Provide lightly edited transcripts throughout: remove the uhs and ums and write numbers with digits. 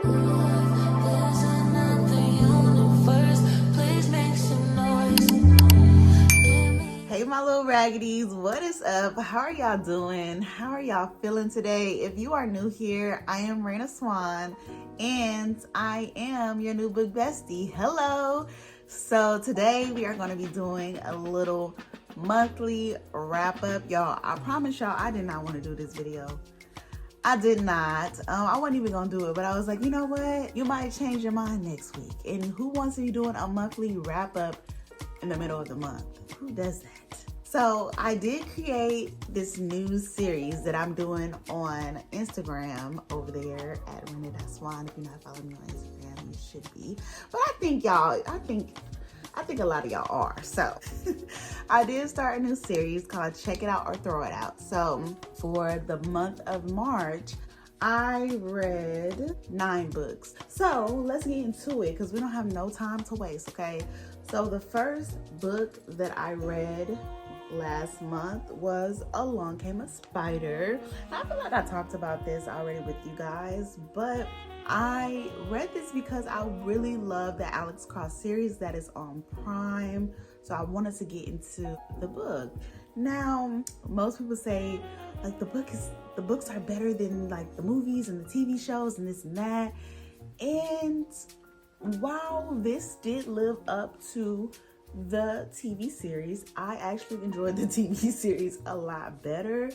Hey my little raggities, what is up? How are y'all doing? How are y'all feeling today? If you are new here, I am Rayna Swan and I am your new book bestie. Hello. So today we are going to be doing a little monthly wrap up. Y'all, I promise y'all I did not want to do this video. I did not. I wasn't even gonna do it, but I was like, you know what? You might change your mind next week. And who wants to be doing a monthly wrap up in the middle of the month? Who does that? So I did create this new series that I'm doing on Instagram over there at Rayna.Swan. If you're not following me on Instagram, you should be. But I think a lot of y'all are. So I did start a new series called Check It Out or Throw It Out. So for the month of March, I read 9 books. So let's get into it because we don't have no time to waste, okay? So the first book that I read last month was Along Came a Spider. I feel like I talked about this already with you guys, but I read this because I really love the Alex Cross series that is on Prime. So I wanted to get into the book. Now, most people say like the books are better than like the movies and the TV shows and this and that. And while this did live up to the TV series, I actually enjoyed the TV series a lot better.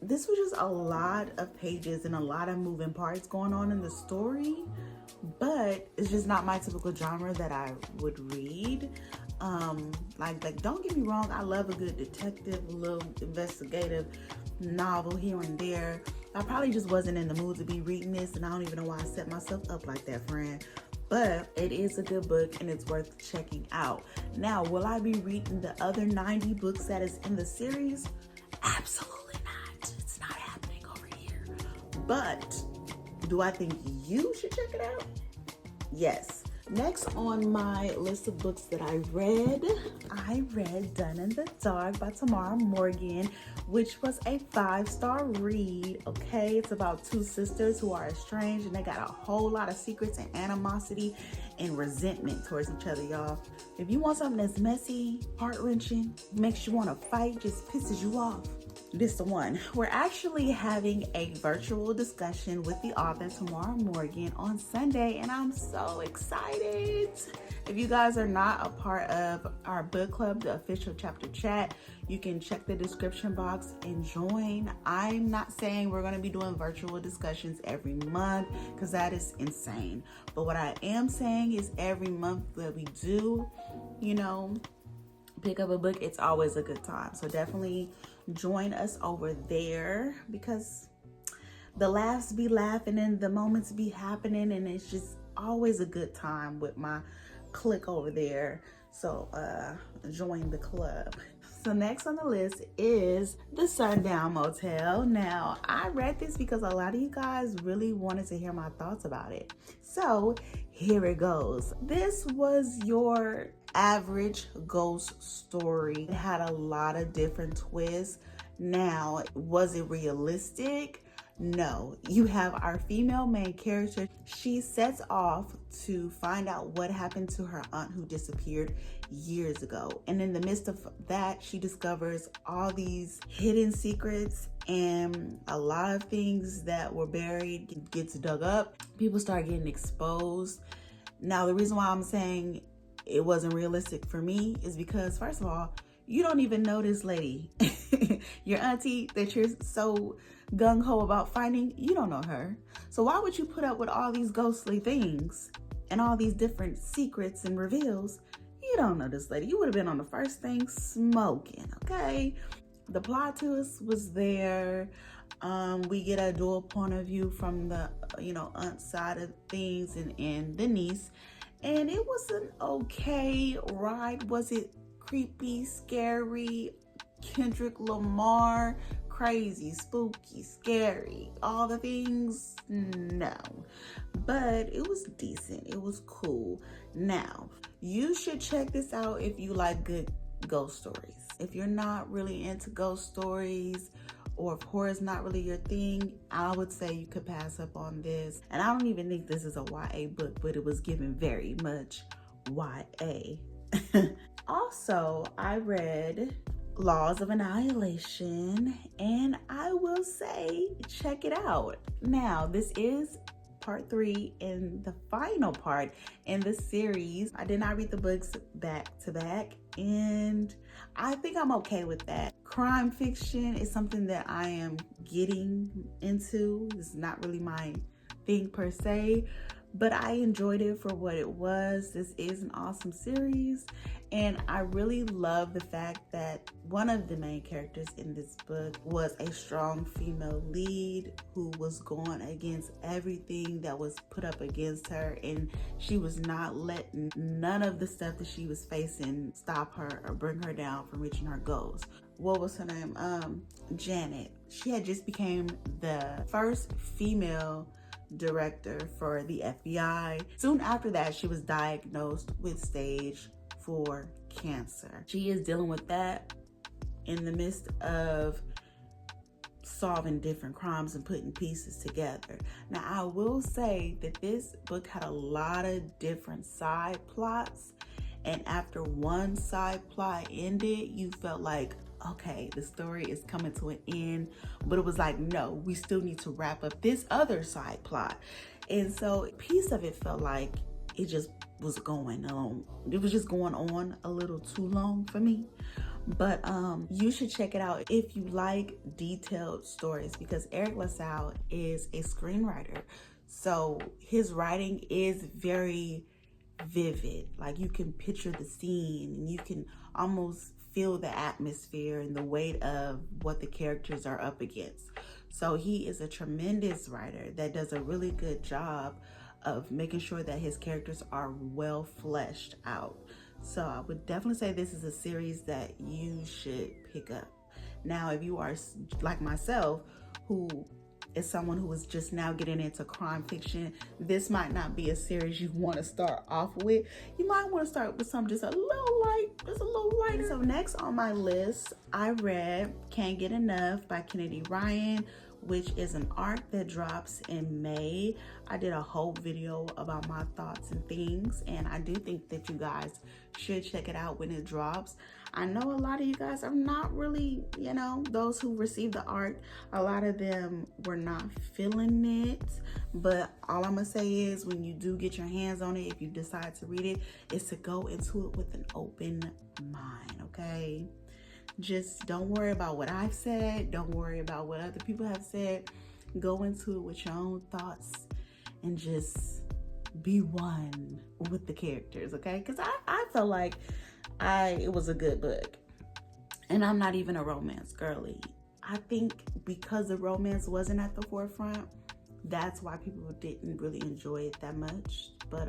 This was just a lot of pages and a lot of moving parts going on in the story, but it's just not my typical genre that I would read. Like don't get me wrong, I love a good detective, a little investigative novel here and there. I probably just wasn't in the mood to be reading this, and I don't even know why I set myself up like that, friend. But it is a good book and it's worth checking out. Now, will I be reading the other 90 books that is in the series? Absolutely not. It's not happening over here. But do I think you should check it out? Yes. Next on my list of books that I read Done in the Dark by Tamara Morgan, which was a 5-star read, okay? It's about 2 sisters who are estranged and they got a whole lot of secrets and animosity and resentment towards each other, y'all. If you want something that's messy, heart-wrenching, makes you want to fight, just pisses you off, this the one. We're actually having a virtual discussion with the author Tamara Morgan on Sunday, and I'm so excited. If you guys are not a part of our book club, the official chapter chat, you can check the description box and join. I'm not saying we're going to be doing virtual discussions every month because that is insane. But what I am saying is every month that we do, pick up a book, it's always a good time. So definitely join us over there because the laughs be laughing and the moments be happening, and it's just always a good time with my clique over there. So join the club. So next on the list is The Sundown Motel. Now, I read this because a lot of you guys really wanted to hear my thoughts about it. So here it goes. This was your average ghost story. It had a lot of different twists. Now, was it realistic? No. You have our female main character. She sets off to find out what happened to her aunt who disappeared years ago. And in the midst of that, she discovers all these hidden secrets and a lot of things that were buried gets dug up. People start getting exposed. Now, the reason why I'm saying it wasn't realistic for me is because, first of all, you don't even know this lady. Your auntie that you're so gung-ho about finding, you don't know her. So why would you put up with all these ghostly things and all these different secrets and reveals? You don't know this lady. You would have been on the first thing smoking, okay? The plot twist was there. We get a dual point of view from the, aunt side of things and the niece. And it was an okay ride. Was it creepy, scary, Kendrick Lamar, crazy, spooky, scary, all the things? No. But it was decent. It was cool. Now, you should check this out if you like good ghost stories. If you're not really into ghost stories, or if horror is not really your thing, I would say you could pass up on this. And I don't even think this is a YA book, but it was given very much YA. Also, I read Laws of Annihilation, and I will say, check it out. Now, this is part 3 and the final part in the series. I did not read the books back to back, and I think I'm okay with that. Crime fiction is something that I am getting into. It's not really my thing per se, but I enjoyed it for what it was. This is an awesome series, and I really love the fact that one of the main characters in this book was a strong female lead who was going against everything that was put up against her, and she was not letting none of the stuff that she was facing stop her or bring her down from reaching her goals. What was her name? Janet. She had just became the first female director for the FBI. Soon after that, she was diagnosed with stage 4 cancer. She is dealing with that in the midst of solving different crimes and putting pieces together. Now, I will say that this book had a lot of different side plots, and after one side plot ended, you felt like, okay, the story is coming to an end, but it was like, no, we still need to wrap up this other side plot. And so a piece of it felt like it just was going on. It was just going on a little too long for me. But you should check it out if you like detailed stories, because Eric LaSalle is a screenwriter. So his writing is very vivid. Like, you can picture the scene and you can almost feel the atmosphere and the weight of what the characters are up against. So he is a tremendous writer that does a really good job of making sure that his characters are well fleshed out. So I would definitely say this is a series that you should pick up. Now, if you are like myself, who is someone who is just now getting into crime fiction, this might not be a series you want to start off with. You might want to start with something just a little lighter. So next on my list, I read Can't Get Enough by Kennedy Ryan, which is an arc that drops in May. I did a whole video about my thoughts and things, and I do think that you guys should check it out when it drops. I know a lot of you guys are not really, those who received the art, a lot of them were not feeling it, but all I'm gonna say is when you do get your hands on it, if you decide to read it, is to go into it with an open mind, okay? Just don't worry about what I've said. Don't worry about what other people have said. Go into it with your own thoughts and just be one with the characters, okay? Because I felt like it was a good book. And I'm not even a romance girly. I think because the romance wasn't at the forefront, that's why people didn't really enjoy it that much. But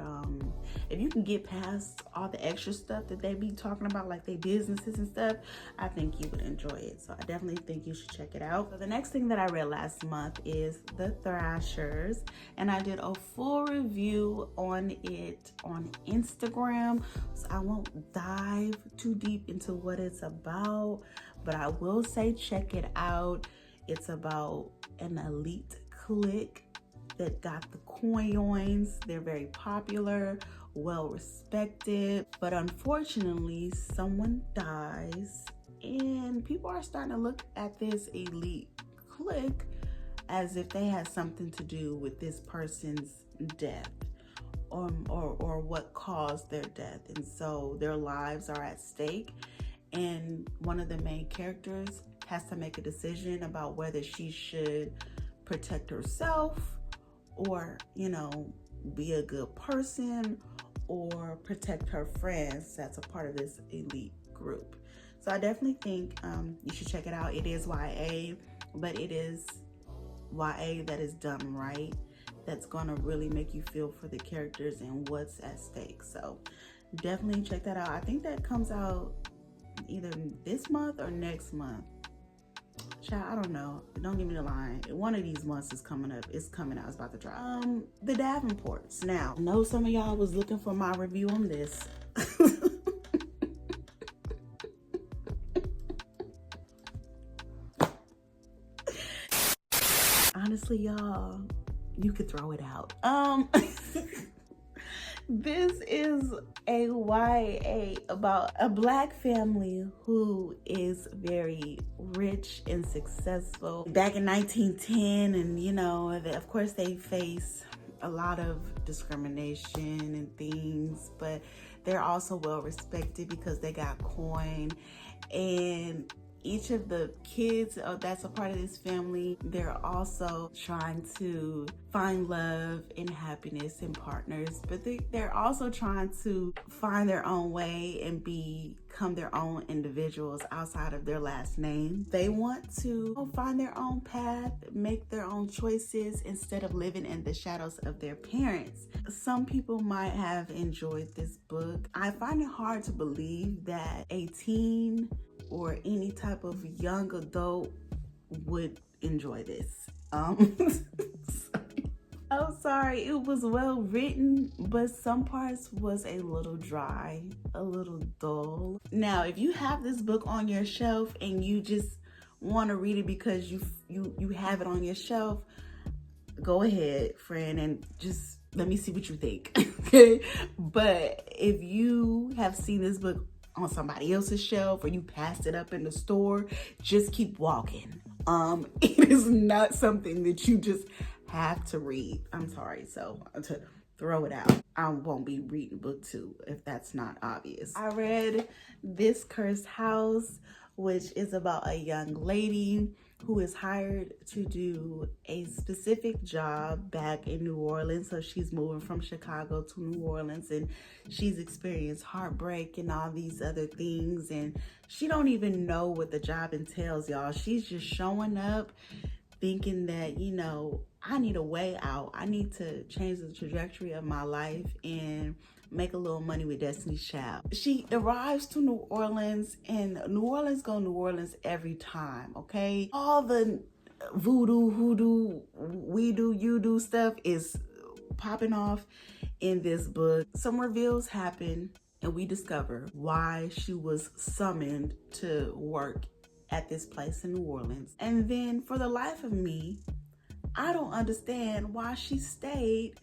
if you can get past all the extra stuff that they be talking about, like their businesses and stuff, I think you would enjoy it. So I definitely think you should check it out. So the next thing that I read last month is The Thrashers, and I did a full review on it on Instagram. So I won't dive too deep into what it's about, but I will say check it out. It's about an elite clique that got the coins. They're very popular, well respected, but unfortunately someone dies, and people are starting to look at this elite clique as if they had something to do with this person's death or what caused their death. And so their lives are at stake, and one of the main characters has to make a decision about whether she should protect herself or, be a good person, or protect her friends that's a part of this elite group. So I definitely think you should check it out. It is YA, but it is YA that is done right. That's gonna really make you feel for the characters and what's at stake. So definitely check that out. I think that comes out either this month or next month. Child, I don't know. Don't give me the line. One of these months is coming up. It's coming out. It's about to drop. The Davenports. Now, I know some of y'all was looking for my review on this. honestly, y'all, you could throw it out. This is a YA about a Black family who is very rich and successful back in 1910, and you know, of course they face a lot of discrimination and things, but they're also well respected because they got coin. And each of the kids that's a part of this family, they're also trying to find love and happiness and partners, but they're also trying to find their own way and become their own individuals outside of their last name. They want to find their own path, make their own choices instead of living in the shadows of their parents. Some people might have enjoyed this book. I find it hard to believe that a teen or any type of young adult would enjoy this. I'm sorry, it was well written, but some parts was a little dry, a little dull. Now, if you have this book on your shelf and you just want to read it because you have it on your shelf, go ahead, friend, and just let me see what you think. Okay? But if you have seen this book on somebody else's shelf or you passed it up in the store, just keep walking. It is not something that you just have to read. I'm sorry, so to throw it out. I won't be reading book 2 if that's not obvious. I read This Cursed House, which is about a young lady who is hired to do a specific job back in New Orleans. So she's moving from Chicago to New Orleans, and she's experienced heartbreak and all these other things, and she don't even know what the job entails, y'all. She's just showing up thinking that, you know, I need a way out. I need to change the trajectory of my life and make a little money with Destiny's Child. She arrives to New Orleans, and New Orleans go New Orleans every time, okay? All the voodoo, hoodoo, we do, you do stuff is popping off in this book. Some reveals happen, and we discover why she was summoned to work at this place in New Orleans. And then for the life of me, I don't understand why she stayed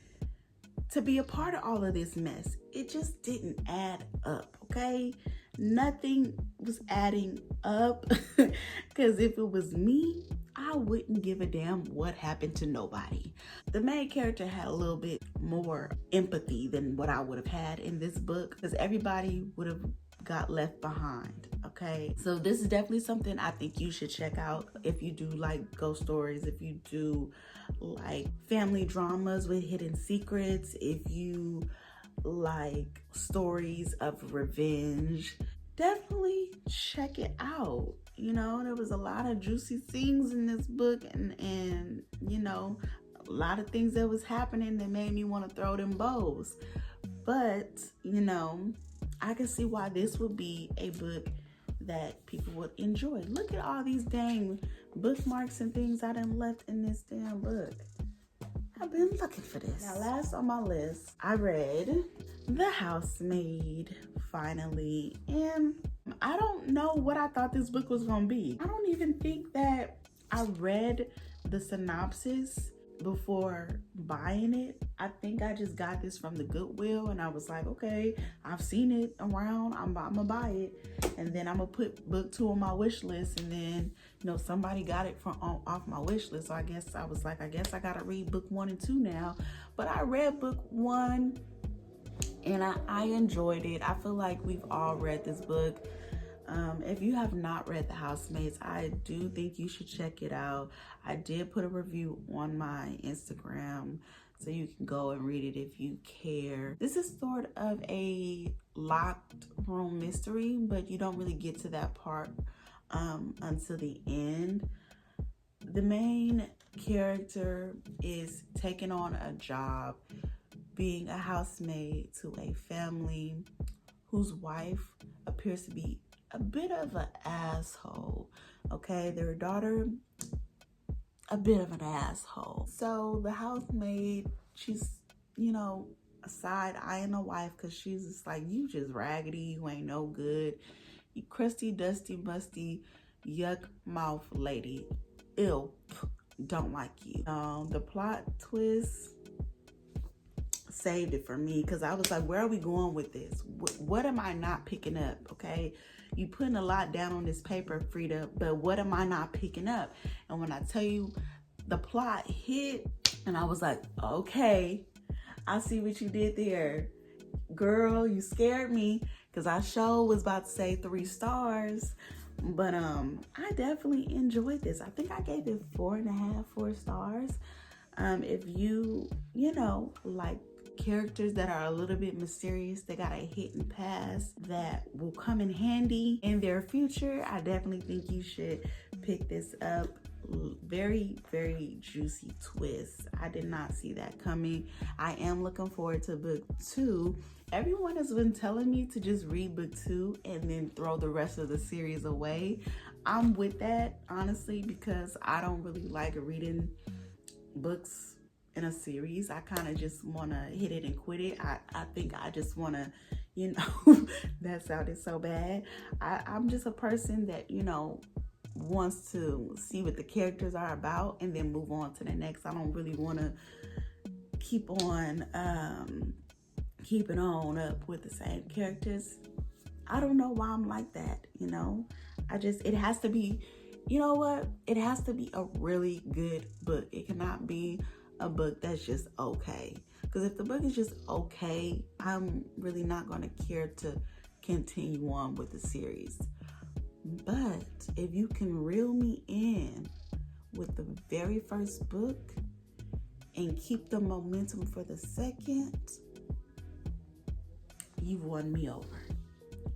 to be a part of all of this mess. It just didn't add up, okay? Nothing was adding up, because if it was me, I wouldn't give a damn what happened to nobody. The main character had a little bit more empathy than what I would have had in this book, because everybody would have got left behind, okay? So this is definitely something I think you should check out if you do like ghost stories, if you do like family dramas with hidden secrets, if you like stories of revenge. Definitely check it out. You know, there was a lot of juicy things in this book, and you know, a lot of things that was happening that made me want to throw them bows. But you know, I can see why this would be a book that people would enjoy. Look at all these dang bookmarks and things I done left in this damn book. I've been looking for this. Now, last on my list, I read The Housemaid, finally. And I don't know what I thought this book was gonna be. I don't even think that I read the synopsis before buying it. I think I just got this from the Goodwill, and I was like, okay, I've seen it around, I'm gonna buy it, and then I'm gonna put book 2 on my wish list, and then, you know, somebody got it from off my wish list, so I guess I was like, I guess I gotta read book 1 and 2 now. But I read book 1 and I enjoyed it. I feel like we've all read this book. If you have not read The Housemaids, I do think you should check it out. I did put a review on my Instagram, so you can go and read it if you care. This is sort of a locked room mystery, but you don't really get to that part until the end. The main character is taking on a job being a housemaid to a family whose wife appears to be a bit of an asshole, okay? Their daughter, a bit of an asshole. So the housemaid, she's, you know, a side eyeing the wife because she's just like, you just raggedy, you ain't no good. You crusty, dusty, musty, yuck mouth lady. Ew. don't like you. The plot twist saved it for me, because I was like, where are we going with this? What am I not picking up? Okay, you putting a lot down on this paper, Frida, but what am I not picking up? And when I tell you the plot hit, and I was like, okay, I see what you did there, girl. You scared me, because I sure was about to say 3 stars. But I definitely enjoyed this. I think I gave it 4.5, 4 stars. If you know, like characters that are a little bit mysterious, they got a hidden past that will come in handy in their future, I definitely think you should pick this up. Very, very juicy twist. I did not see that coming. I am looking forward to book 2. Everyone has been telling me to just read book 2 and then throw the rest of the series away. I'm with that, honestly, because I don't really like reading books in a series. I kind of just want to hit it and quit it. I think I just want to, you know, that sounded so bad. I'm just a person that, you know, wants to see what the characters are about and then move on to the next. I don't really want to keep on keeping on up with the same characters. I don't know why I'm like that, you know. It has to be, you know what? It has to be a really good book. It cannot be a book that's just okay. Because if the book is just okay, I'm really not going to care to continue on with the series. But if you can reel me in with the very first book and keep the momentum for the second, you've won me over.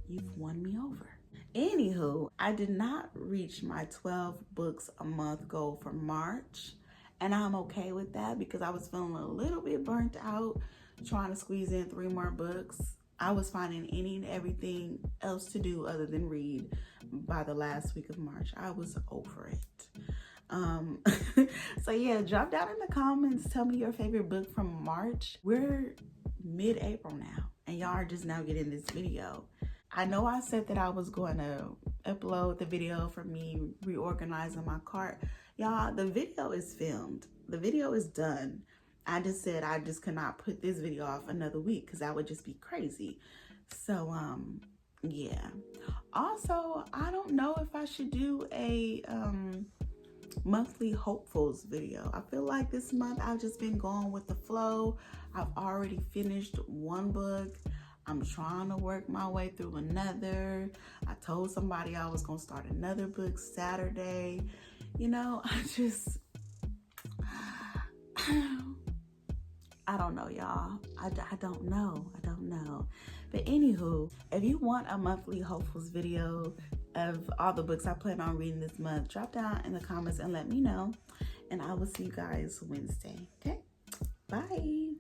You've won me over. Anywho, I did not reach my 12 books a month goal for March, and I'm okay with that because I was feeling a little bit burnt out trying to squeeze in 3 more books. I was finding any and everything else to do other than read by the last week of March. I was over it. So yeah, drop down in the comments. Tell me your favorite book from March. We're mid-April now, and y'all are just now getting this video. I know I said that I was going to upload the video for me reorganizing my cart. Y'all, the video is filmed. The video is done. I just said I just could not put this video off another week because that would just be crazy. So, yeah. Also, I don't know if I should do a monthly hopefuls video. I feel like this month I've just been going with the flow. I've already finished 1 book. I'm trying to work my way through another. I told somebody I was going to start another book Saturday. You know, I don't know, y'all. I don't know. But anywho, if you want a monthly hopefuls video of all the books I plan on reading this month, drop down in the comments and let me know. And I will see you guys Wednesday. Okay? Bye.